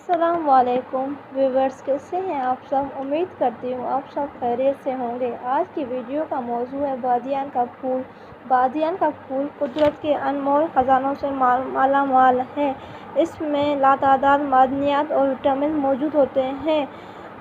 السلام علیکم ویورز، کیسے ہیں آپ سب؟ امید کرتی ہوں آپ سب خیریت سے ہوں گے۔ آج کی ویڈیو کا موضوع ہے بادیان کا پھول۔ بادیان کا پھول قدرت کے انمول خزانوں سے مالا مال ہے۔ اس میں لاتعداد معدنیات اور وٹامن موجود ہوتے ہیں۔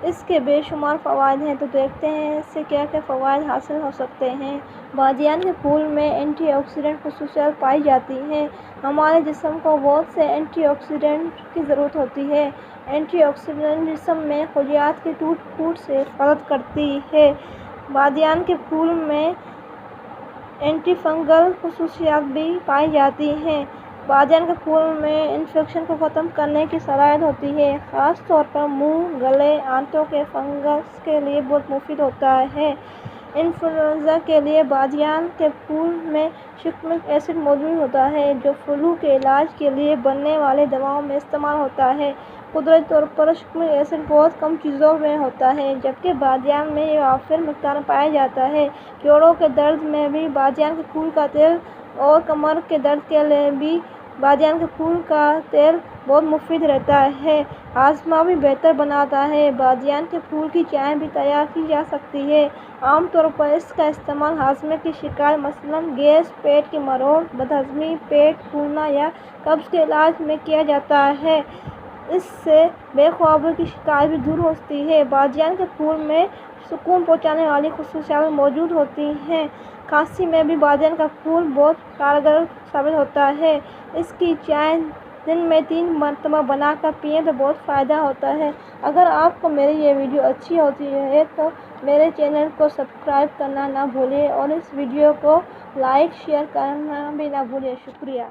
اس کے بے شمار فوائد ہیں، تو دیکھتے ہیں اس سے کیا کیا فوائد حاصل ہو سکتے ہیں۔ بادیان کے پھول میں اینٹی آکسیڈنٹ خصوصیات پائی جاتی ہیں۔ ہمارے جسم کو بہت سے اینٹی آکسیڈنٹ کی ضرورت ہوتی ہے۔ اینٹی آکسیڈنٹ جسم میں خلیات کے ٹوٹ پھوٹ سے حفاظت کرتی ہے۔ بادیان کے پھول میں اینٹی فنگل خصوصیات بھی پائی جاتی ہیں۔ بادیان کے پھول میں انفیکشن کو ختم کرنے کی صلاحیت ہوتی ہے، خاص طور پر منہ، گلے، آنتوں کے فنگس کے لیے بہت مفید ہوتا ہے۔ انفلوئنزا کے لیے بادیان کے پھول میں شکمک ایسڈ موجود ہوتا ہے، جو فلو کے علاج کے لیے بننے والی دواؤں میں استعمال ہوتا ہے۔ قدرتی طور پر شکمک ایسڈ بہت کم چیزوں میں ہوتا ہے، جبکہ بادیان میں یہ وافر مقدار میں پایا جاتا ہے۔ جوڑوں کے درد میں بھی بادیان کے پھول کا تیل اور کمر کے درد کے لیے بھی بادیان کے پھول کا تیل بہت مفید رہتا ہے۔ ہاضمہ بھی بہتر بناتا ہے۔ بادیان کے پھول کی چائے بھی تیار کی جا سکتی ہے۔ عام طور پر اس کا استعمال ہاضمے کی شکایات مثلاً گیس، پیٹ کی مروڑ، بدہضمی، پیٹ پھولنا یا قبض کے علاج میں کیا جاتا ہے۔ اس سے بے خوابی کی شکایت بھی دور ہوتی ہے۔ بادیان کے پھول میں سکون پہنچانے والی خصوصیات موجود ہوتی ہیں۔ کھانسی میں بھی بادیان کا پھول بہت کارگر ثابت ہوتا ہے۔ اس کی چائے دن میں 3 مرتبہ بنا کر پئیں تو بہت فائدہ ہوتا ہے۔ اگر آپ کو میری یہ ویڈیو اچھی ہوتی ہے تو میرے چینل کو سبسکرائب کرنا نہ بھولیں اور اس ویڈیو کو لائک شیئر کرنا بھی نہ بھولیں۔ شکریہ۔